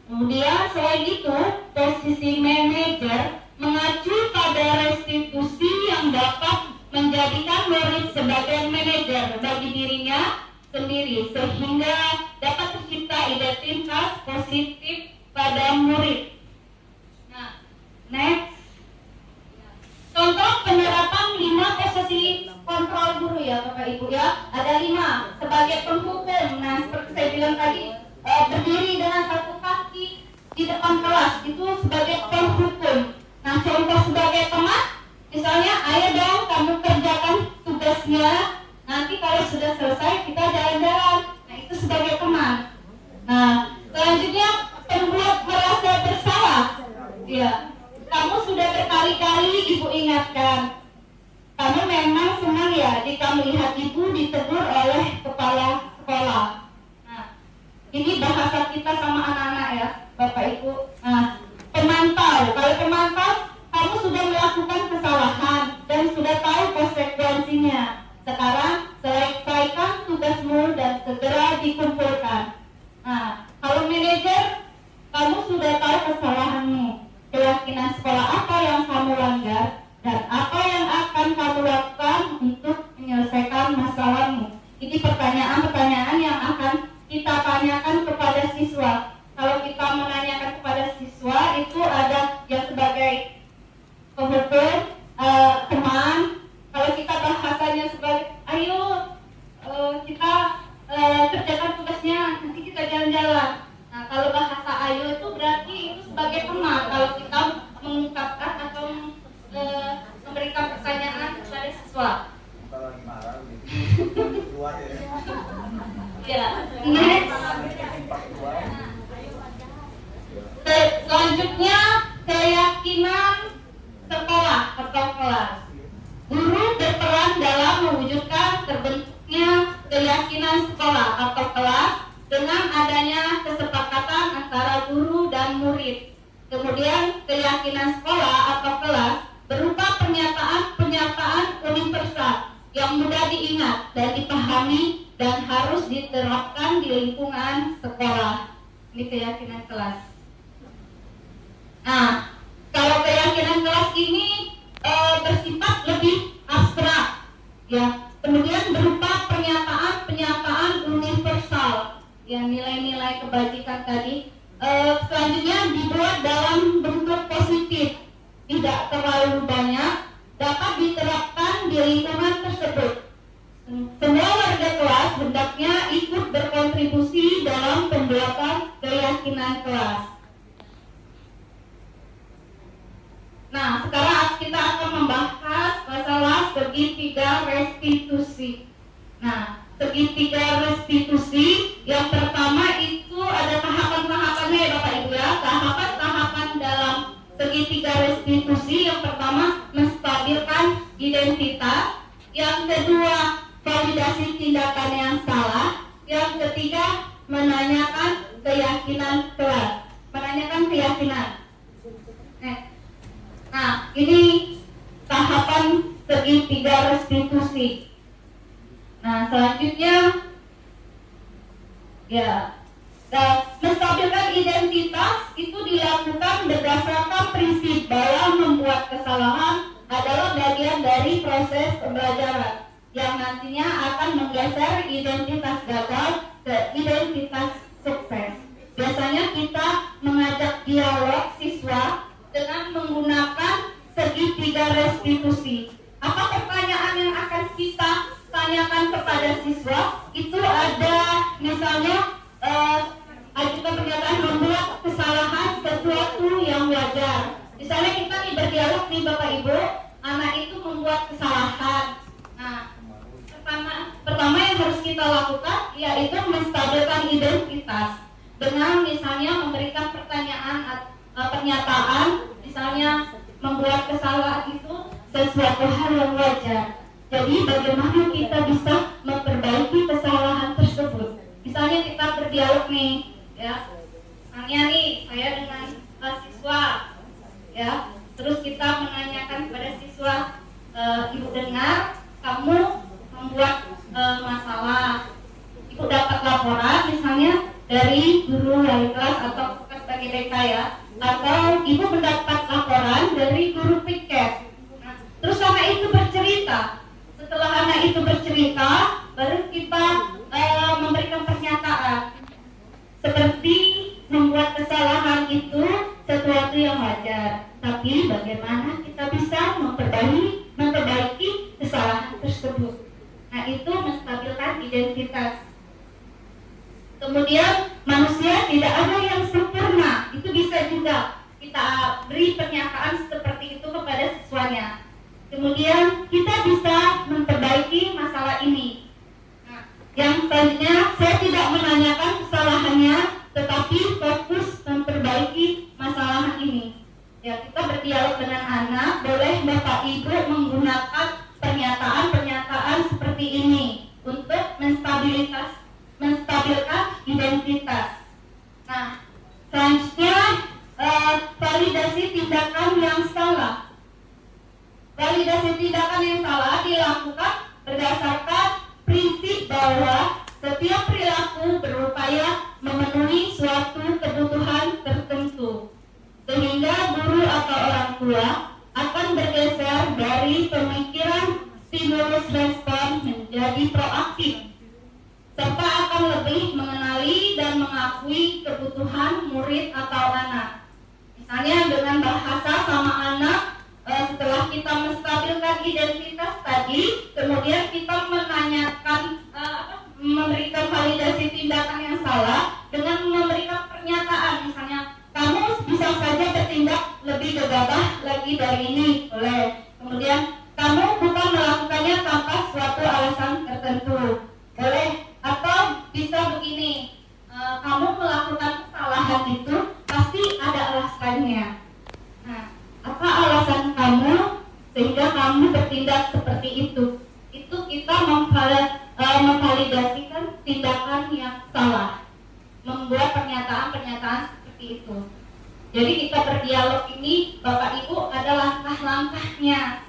Kemudian selain itu, posisi manajer mengacu pada restitusi yang dapat menjadikan murid sebagai manajer bagi dirinya sendiri, sehingga dapat tercipta identitas positif pada murid. Nah, next. Contoh penerapan 5 posisi kontrol guru ya Bapak Ibu ya. Ada 5 sebagai penghukum. Nah, seperti saya bilang tadi, berdiri dengan satu kaki di depan kelas itu sebagai penghukum. Nah, contoh sebagai teman, misalnya, ayo dong kamu kerjakan tugasnya. Nanti kalau sudah selesai kita jalan-jalan. Nah, itu sebagai teman. Nah, selanjutnya pembuat merasa bersalah. Ya, kamu sudah berkali-kali ibu ingatkan. Kamu memang senang ya jika melihat ibu ditegur oleh kepala sekolah. Nah, ini bahasa kita sama anak-anak ya, Bapak Ibu. Nah, pemantau. Kalau pemantau, kamu sudah melakukan kesalahan dan sudah tahu konsekuensinya. Sekarang selesaikan tugasmu dan segera dikumpulkan. Nah, kalau manajer, kamu sudah tahu kesalahanmu, keyakinan sekolah apa yang kamu langgar, dan apa yang akan kamu lakukan untuk menyelesaikan masalahmu. Ini pertanyaan-pertanyaan yang akan kita tanyakan kepada siswa. Kalau kita menanyakan kepada siswa, itu ada yang sebagai penghukum, teman. Kalau kita bahasanya sebagai, ayo kita kerjakan tugasnya, nanti kita jalan-jalan. Nah, kalau bahasa ayo itu berarti itu sebagai teman. Kalau kita mengungkapkan atau memberikan pertanyaan kepada siswa. Ya, next. Selanjutnya keyakinan sekolah atau kelas. Guru berperan dalam mewujudkan terbentuknya keyakinan sekolah atau kelas dengan adanya kesepakatan antara guru dan murid. Kemudian keyakinan sekolah atau kelas berupa pernyataan universal yang mudah diingat dan dipahami dan harus diterapkan di lingkungan sekolah. Ini keyakinan kelas. Nah, kalau keyakinan kelas ini bersifat lebih abstrak, ya. Kemudian berupa pernyataan universal, ya, nilai-nilai kebajikan tadi. Selanjutnya dibuat dalam bentuk positif, tidak terlalu banyak, dapat diterapkan di lingkungan tersebut. Semua warga kelas hendaknya ikut berkontribusi dalam pembuatan keyakinan kelas. Nah, sekarang kita akan membahas masalah segitiga restitusi. Nah, segitiga restitusi yang pertama itu ada tahapan-tahapannya ya Bapak Ibu ya. Tahapan-tahapan dalam segitiga restitusi yang pertama menstabilkan identitas, yang kedua validasi tindakan yang salah, yang ketiga menanyakan keyakinan kelas. Menanyakan keyakinan. Nah, ini tahapan segitiga restitusi. Nah, selanjutnya ya, menstabilkan identitas itu dilakukan berdasarkan prinsip bahwa membuat kesalahan adalah bagian dari proses pembelajaran yang nantinya akan menggeser identitas gagal ke identitas sukses. Biasanya kita mengajak dialog siswa dengan menggunakan segitiga restitusi. Apa pertanyaan yang akan kita tanyakan kepada siswa? Itu ada misalnya ajukan pernyataan membuat kesalahan sesuatu yang wajar. Misalnya kita nih berdialog nih Bapak Ibu, anak itu membuat kesalahan. Nah, pertama yang harus kita lakukan yaitu menstabilkan identitas dengan misalnya memberikan pertanyaan pernyataan, misalnya membuat kesalahan itu sesuatu hal yang wajar. Jadi bagaimana kita bisa memperbaiki kesalahan tersebut? Misalnya kita berdialog nih, ya. Misalnya nih saya dengan siswa, ya. Terus kita menanyakan kepada siswa, ibu dengar kamu membuat masalah. Ibu dapat laporan misalnya dari guru wali kelas atau sebagai BK ya, atau ibu mendapat laporan dari guru piket. Nah, terus anak itu bercerita. Setelah anak itu bercerita, baru kita memberikan pernyataan. Seperti membuat kesalahan itu sesuatu yang wajar, tapi bagaimana kita bisa memperbaiki kesalahan tersebut. Nah, itu menstabilkan identitas. Kemudian manusia tidak ada yang sempurna. Itu bisa juga kita beri pernyataan seperti itu kepada siswanya. Kemudian kita bisa memperbaiki masalah ini. Nah, yang selanjutnya saya tidak menanyakan kesalahannya, tetapi fokus memperbaiki masalah ini. Ya, kita berdialog dengan anak, boleh Bapak Ibu menggunakan pernyataan-pernyataan seperti ini untuk menstabilkan identitas. Nah, selanjutnya validasi tindakan yang salah. Validasi tindakan yang salah dilakukan berdasarkan prinsip bahwa setiap perilaku berupaya memenuhi suatu kebutuhan tertentu, sehingga guru atau orang tua akan bergeser dari pemikiran stimulus respon menjadi proaktif, serta akan lebih mengenali dan mengakui kebutuhan murid atau anak. Misalnya dengan bahasa sama anak, setelah kita menstabilkan identitas tadi, kemudian kita menanyakan, memberikan validasi tindakan yang salah dengan memberikan pernyataan. Misalnya, kamu bisa saja bertindak lebih gegabah lagi dari ini, boleh. Kemudian, kamu bukan melakukannya tanpa suatu alasan tertentu, boleh. Atau bisa begini, kamu melakukan kesalahan itu pasti ada alasannya. Nah, apa alasan kamu sehingga kamu bertindak seperti itu? Itu kita memvalidasikan tindakan yang salah, membuat pernyataan-pernyataan seperti itu. Jadi kita berdialog ini, Bapak Ibu, ada langkah-langkahnya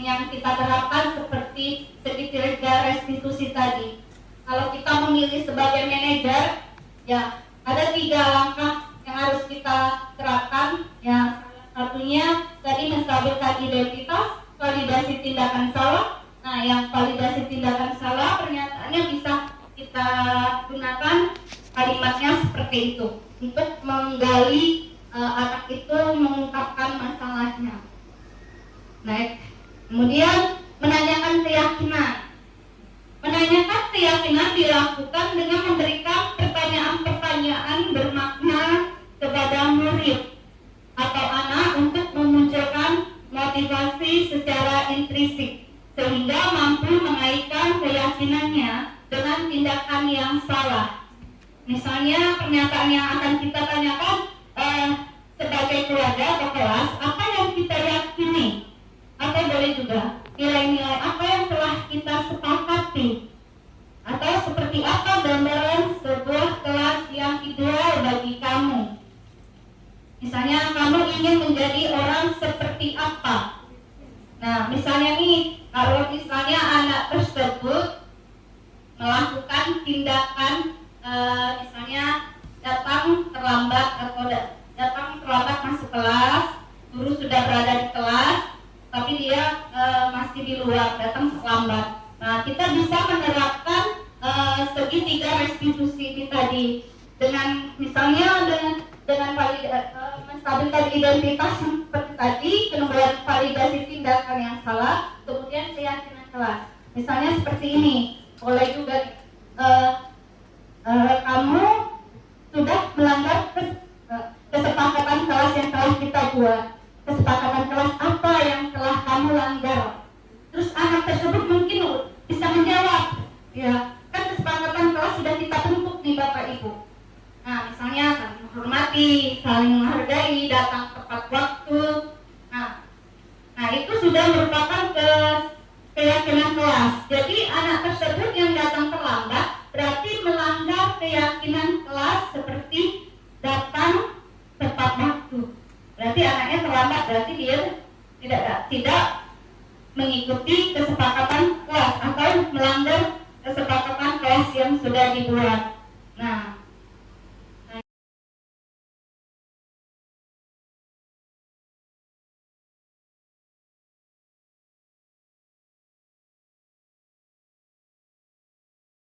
yang kita terapkan seperti segitiga restitusi tadi. Kalau kita memilih sebagai manajer, ya ada 3 langkah yang harus kita terapkan. Ya, satunya tadi menstabilkan identitas, validasi tindakan salah. Nah, yang validasi tindakan salah pernyataannya bisa kita gunakan kalimatnya seperti itu untuk menggali anak itu mengungkapkan masalahnya. Nah, kemudian menanyakan keyakinan. Menanyakan keyakinan dilakukan dengan memberikan pertanyaan-pertanyaan bermakna kepada murid atau anak untuk memunculkan motivasi secara intrinsik sehingga mampu mengaitkan keyakinannya dengan tindakan yang salah. Misalnya pernyataan yang akan kita tanyakan sebagai keluarga atau kelas, apa yang kita yakini? Atau boleh juga nilai-nilai apa yang telah kita sepakati, atau seperti apa gambaran sebuah kelas yang ideal bagi kamu. Misalnya kamu ingin menjadi orang seperti apa. Nah, misalnya nih, kalau misalnya anak tersebut melakukan tindakan misalnya datang terlambat atau datang terlambat masuk kelas, guru sudah berada di kelas tapi dia masih di luar, datang terlambat. Nah, kita bisa menerapkan segitiga restitusi ini tadi dengan misalnya dengan menstabilkan identitas seperti tadi, kemudian validasi tindakan yang salah, kemudian keyakinan kelas. Misalnya seperti ini, boleh juga kamu sudah melanggar kesepakatan kelas yang telah kita buat. Kesepakatan kelas apa yang telah kamu langgar? Terus anak tersebut mungkin bisa menjawab, ya kan kesepakatan kelas sudah kita bentuk nih Bapak Ibu. Nah, misalnya saling menghormati menghormati, saling menghargai, datang tepat waktu. Nah itu sudah merupakan keyakinan kelas. Jadi anak tersebut yang datang terlambat berarti melanggar keyakinan kelas seperti datang tepat waktu. Berarti anaknya terlambat, berarti dia tidak mengikuti kesepakatan kelas atau melanggar kesepakatan kelas yang sudah dibuat. Nah,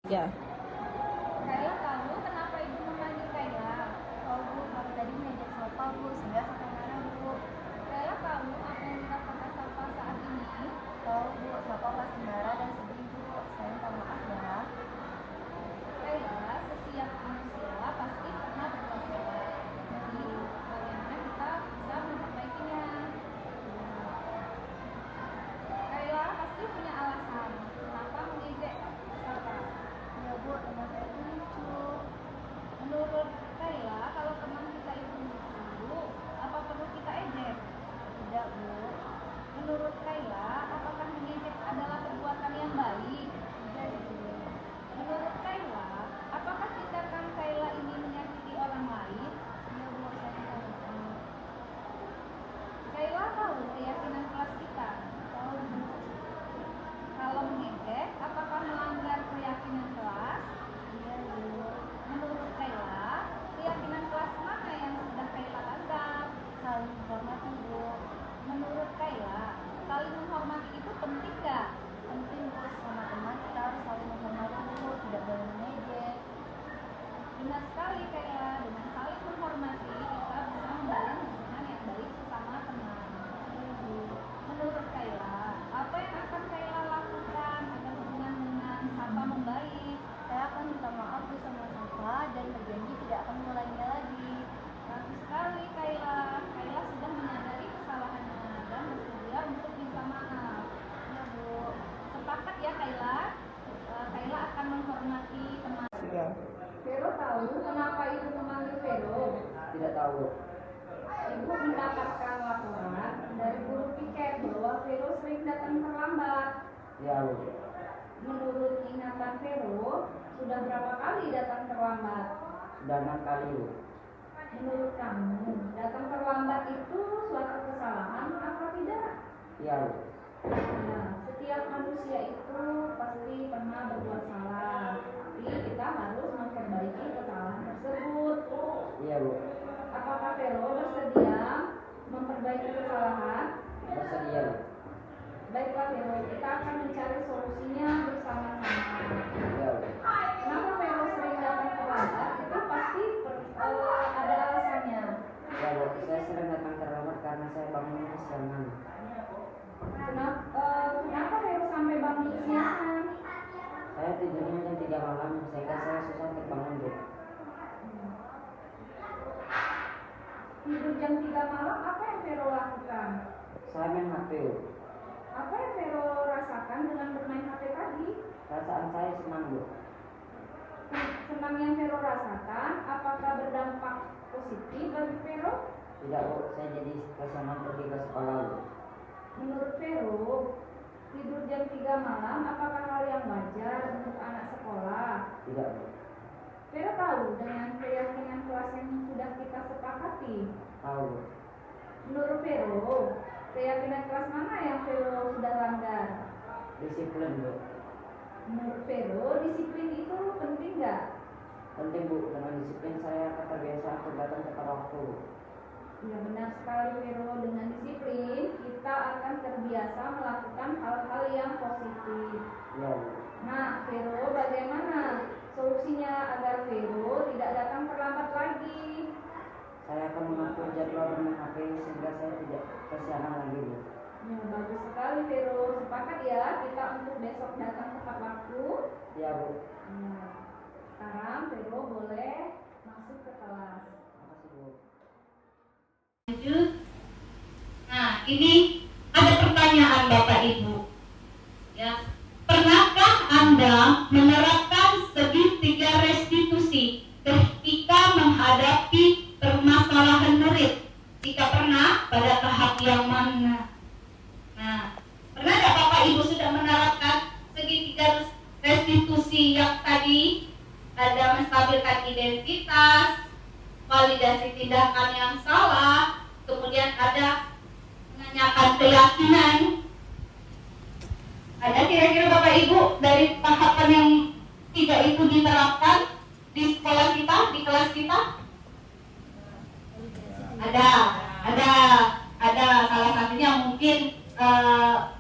Ya.
Kayla, kamu kenapa ibu memanggil Kayla? Oh bu, kamu tadi mengejek Salpa bu, sehingga sampai mana bu? Kayla, kamu apa yang dikatakan Salpa saat ini? Oh bu, Salpa pasti marah dan sedih bu, saya minta maaf ya. Kayla, setiap manusia pasti pernah berbuat salah. Jadi bagaimana kita bisa memperbaikinya? Kayla pasti punya alasan kenapa mengejek Salpa. Ya bu, teman saya itu lucu. Menurut Kayla, kalau teman kita itu lucu, apa perlu kita ejek? Tidak bu. Menurut Kayla, apakah mengejek adalah perbuatan yang baik? Tidak bu. Menurut Kayla, apakah tindakan Kayla ini menyakiti orang lain? Ya bu, saya tahu. Kayla tahu keyakinan kelas kita? Tahu bu. Kalau mengejek, apakah melanggar keyakinan kelas? Iya bu. Menurut Kayla, keyakinan kelas mana yang sudah Kayla anggap? Saling menghormati bu. Menurut Kayla, saling menghormati itu penting gak? Penting bu, sama teman kita harus saling menghormati bu, tidak boleh mengejek. Benar sekali Kayla, dengan saling menghormati kita bisa membangun hubungan yang baik sesama teman. Iya bu. Menurut Kayla, apa yang akan Kayla lakukan agar hubungan dengan Salpa membaik? Saya akan minta maaf bu sama Salpa dan berjanji tidak akan mengulanginya lagi. Bagus sekali Kayla. Kayla sudah menyadari kesalahannya dan bersedia untuk minta maaf. Ya bu. Sepakat ya Kayla? Kayla akan menghormati teman.
Ya.
Vero tahu kenapa ibu memanggil Vero?
Tidak tahu.
Ibu mendapatkan laporan dari guru piket bahwa Vero sering datang terlambat.
Ya bu.
Menurut ingatan Vero, sudah berapa kali datang terlambat?
Sudah 6 kali bu.
Menurut kamu, datang terlambat itu suatu kesalahan atau tidak?
Iya bu.
Nah, setiap manusia itu pasti pernah berbuat salah, tapi kita harus memperbaiki kesalahan tersebut.
Iya bu.
Apakah Vero bersedia memperbaiki kesalahan?
Bersedia bu.
Baiklah Vero, kita akan mencari solusinya bersama-sama.
Iya bu.
Kenapa Vero sering datang terlambat? Itu pasti ada alasannya.
Ya bu. Saya sering datang terlambat karena saya bangunnya kesiangan.
Kenapa Vero sampai bangun kesiangan?
Saya tidurnya jam 3 malam sehingga saya susah untuk bangun bu.
Tidur jam 3 malam, apa yang Vero lakukan?
Saya main HP bu.
Apa yang Vero rasakan dengan bermain HP tadi?
Perasaan saya senang bu.
Senang yang Vero rasakan, apakah berdampak positif bagi Vero?
Tidak bu. Saya jadi kesiangan pergi ke sekolah bu.
Menurut Vero, tidur jam 3 malam apakah hal yang wajar untuk anak sekolah?
Tidak bu.
Vero tahu dengan keyakinan kelas yang sudah kita sepakati.
Tahu bu.
Menurut Vero, keyakinan kelas mana yang Vero sudah langgar?
Disiplin bu.
Menurut Vero, disiplin itu penting nggak?
Penting bu. Dengan disiplin saya akan terbiasa untuk datang tepat waktu.
Ya benar sekali Vero, dengan disiplin kita akan terbiasa melakukan hal-hal yang positif.
Iya bu.
Nah Vero, bagaimana solusinya agar Vero tidak datang terlambat lagi?
Saya akan mengatur jadwal bermain HP sehingga saya tidak kesiangan lagi bu.
Ya bagus sekali Vero, sepakat ya kita untuk besok datang tepat waktu.
Iya bu.
Nah, sekarang Vero boleh masuk ke kelas.
Makasih bu.
Lanjut. Nah, ini ada pertanyaan Bapak Ibu. Ya, pernahkah Anda menerapkan segitiga restitusi ketika menghadapi permasalahan Jika pernah, pada tahap yang mana? Nah, pernah nggak Bapak Ibu sudah menerapkan segitiga restitusi yang tadi? Ada menstabilkan identitas, validasi tindakan yang salah, kemudian ada menanyakan keyakinan. Ada kira-kira Bapak Ibu dari tahapan yang 3 itu diterapkan di sekolah kita, di kelas kita? Ada salah satunya mungkin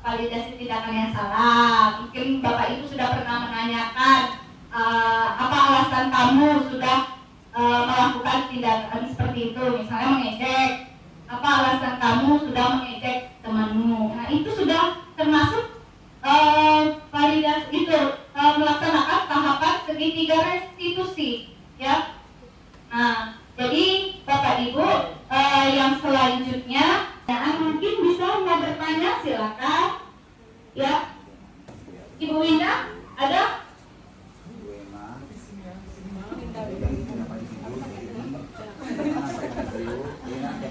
validasi tindakan yang salah. Mungkin Bapak Ibu sudah pernah menanyakan apa alasan kamu sudah melakukan tindakan seperti itu, misalnya mengejek. Apa alasan kamu sudah mengejek temanmu? Nah, itu sudah termasuk validasi itu melaksanakan tahapan segitiga restitusi, ya. Nah, jadi Bapak Ibu yang selanjutnya, mungkin bisa mau bertanya, silakan, ya. Ibu Winda, ada?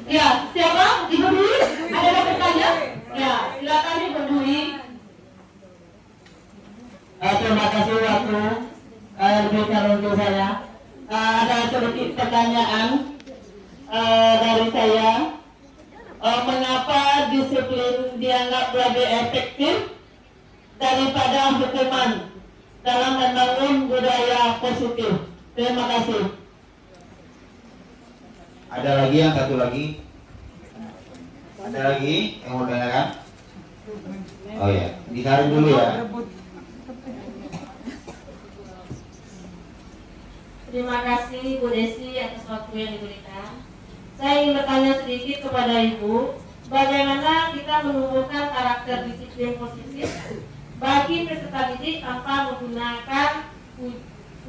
Ya, siapa? Ibu Dwi? Ada yang bertanya? Ya, silakan Ibu Dwi.
Terima kasih waktu diberikan untuk saya. Ada sedikit pertanyaan dari saya. Mengapa disiplin dianggap lebih efektif daripada hukuman dalam membangun budaya positif? Terima kasih.
Ada lagi yang satu lagi? Ada lagi yang mau tanyakan? Oh ya, ditarik dulu ya.
Terima kasih Bu Desi atas waktu yang diberikan. Saya ingin bertanya sedikit kepada Ibu, bagaimana kita menumbuhkan karakter disiplin positif bagi peserta didik tanpa menggunakan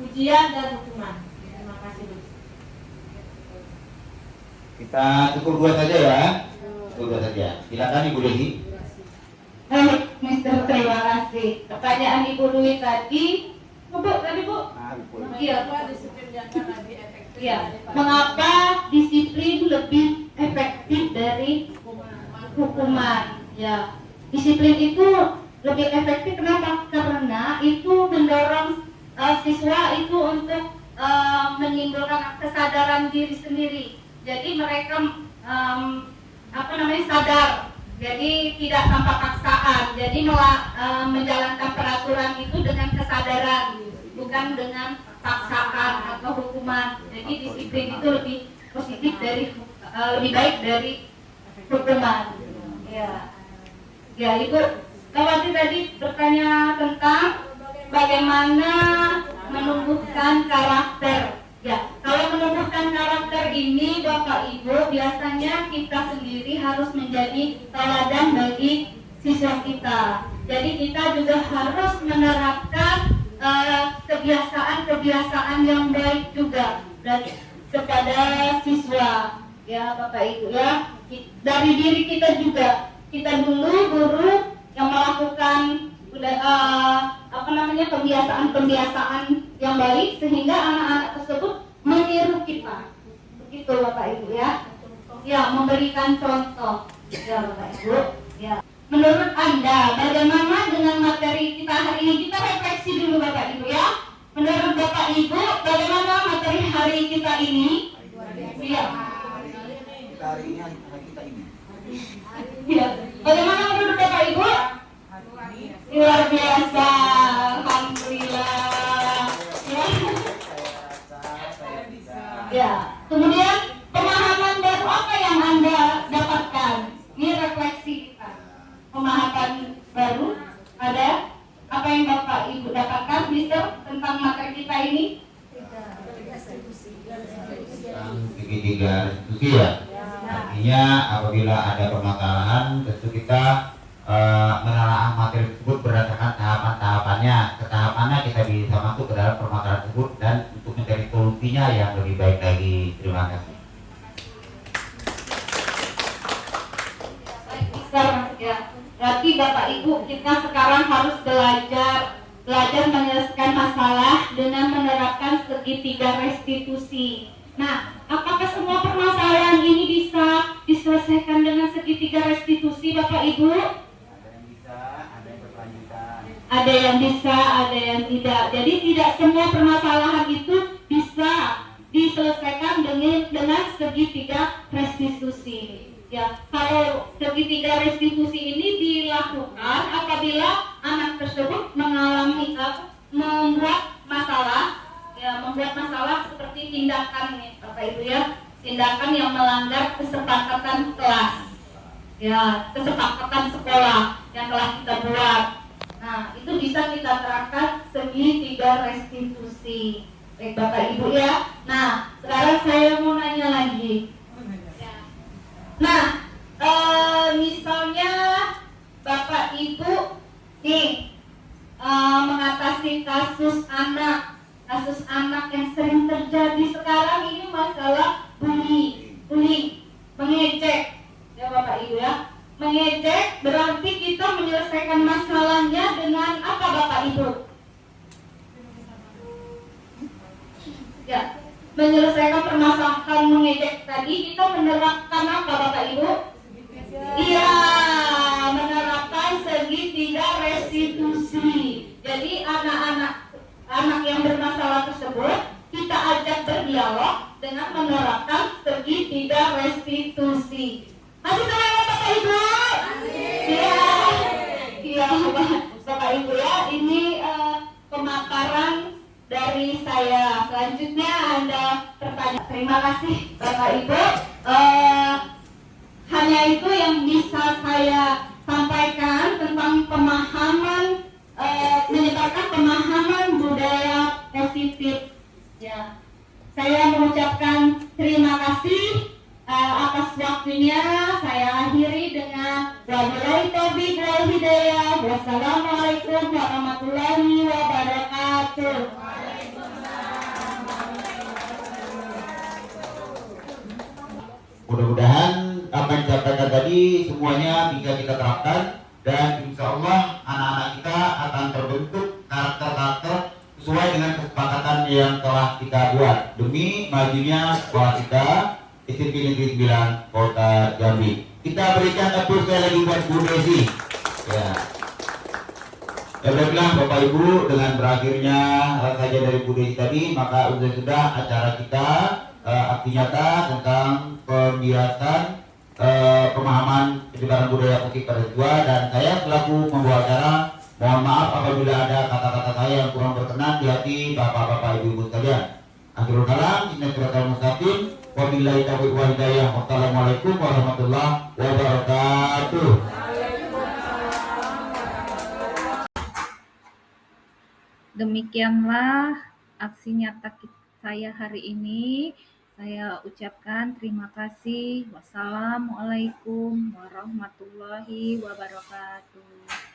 ujian dan hukuman. Terima kasih Bu.
Kita cukup 2 saja ya. Cukup 2 saja. Silakan Ibu Desi.
Baik, Mister, terima kasih. Pertanyaan Ibu Dwi tadi, Bu, tadi Bu? Iya. Iya. Mengapa disiplin lebih efektif dari hukuman? Ya, disiplin itu lebih efektif kenapa? Karena itu mendorong siswa itu untuk menimbulkan kesadaran diri sendiri. Jadi mereka sadar. Jadi tidak tanpa paksaan. Jadi menjalankan peraturan itu dengan kesadaran, bukan dengan paksaan atau hukuman. Jadi disiplin itu lebih positif lebih baik dari hukuman. Ya, ya Ibu. Kawati tadi bertanya tentang bagaimana menumbuhkan karakter. Ya, kalau menumbuhkan karakter ini Bapak Ibu, biasanya kita sendiri harus menjadi teladan bagi siswa kita. Jadi kita juga harus menerapkan kebiasaan-kebiasaan yang baik juga kepada siswa. Ya Bapak Ibu ya, dari diri kita juga. Kita dulu guru yang melakukan kebiasaan-kebiasaan yang baik sehingga anak-anak tersebut meniru kita. Begitu Bapak Ibu ya. Ya, memberikan contoh. Ya Bapak Ibu. Ya. Menurut Anda bagaimana dengan materi kita hari ini? Kita refleksi dulu Bapak Ibu ya. Menurut Bapak Ibu bagaimana materi hari kita ini? Iya. Ya. Bagaimana menurut Bapak Ibu? Luar biasa, alhamdulillah. Ya. Kemudian pemahaman baru apa yang Anda dapatkan? Ini refleksi kita. Pemahaman baru ada? Apa yang Bapak Ibu dapatkan, Mister, tentang materi kita ini?
Segitiga restitusi ya. Artinya apabila ada permasalahan, tentu kita menelaah materi tersebut berdasarkan tahapan-tahapannya. Ketahapannya kita bisa masuk ke dalam permasalahan tersebut dan untuk mencari solusinya yang lebih baik lagi. Terima kasih.
Baik, Mister, ya. Berarti Bapak Ibu kita sekarang harus belajar menyelesaikan masalah dengan menerapkan segitiga restitusi. Nah, apakah semua permasalahan ini bisa yang bisa, ada yang tidak. Jadi tidak semua permasalahan itu bisa diselesaikan dengan segitiga restitusi. Ya, kalau segitiga restitusi ini dilakukan apabila anak tersebut mengalami membuat masalah seperti tindakan nih, Bapak Ibu ya, tindakan yang melanggar kesepakatan kelas, ya, kesepakatan sekolah yang telah kita buat. Nah, itu bisa kita terapkan segitiga restitusi. Baik Bapak Ibu ya. Nah, sekarang saya mau nanya lagi. Nah, misalnya Bapak Ibu nih mengatasi kasus anak yang sering terjadi sekarang ini, masalah bully, mengejek, ya Bapak Ibu ya. Mengejek berarti kita menyelesaikan masalahnya dengan apa Bapak Ibu? Ya, menyelesaikan permasalahan mengejek tadi kita menerapkan apa Bapak Ibu? Iya, menerapkan segitiga restitusi. Jadi anak yang bermasalah tersebut kita ajak berdialog dengan menerapkan segitiga restitusi. Masih semangat Bapak Ibu? Iya Bapak Ibu ya. Ini pemaparan dari saya. Selanjutnya ada pertanyaan. Terima kasih Bapak Ibu. Hanya itu yang bisa saya sampaikan tentang pemahaman, menyebarkan pemahaman budaya positif. Ya, saya mengucapkan terima kasih atas waktunya. Saya akhiri dengan wabillahi taufiq wal hidayah. Wassalamualaikum warahmatullahi wabarakatuh.
Mudah-mudahan apa yang disampaikan tadi semuanya bisa kita terapkan, dan insya Allah anak-anak kita akan terbentuk karakter-karakter sesuai dengan kesepakatan yang telah kita buat demi majunya sekolah kita SMP Negeri 9 Kota Jambi. Kita berikan tepuk sekali lagi buat Bu Desi. Ya. Ya baiklah Bapak Ibu, dengan berakhirnya saja dari Bu Desi tadi, maka sudah acara kita aksi nyata tentang pembiasan pemahaman penyebaran budaya positif pada siswa, dan saya selaku pembawa acara mohon maaf apabila ada kata-kata saya yang kurang berkenan di hati Bapak-bapak Ibu-ibu sekalian. Akhirul kalam, inna siratal mustaqim, wabillahi taufiq wal hidayah. Wassalamualaikum warahmatullahi wabarakatuh.
Demikianlah aksi nyata saya hari ini. Saya ucapkan terima kasih. Wassalamualaikum warahmatullahi wabarakatuh.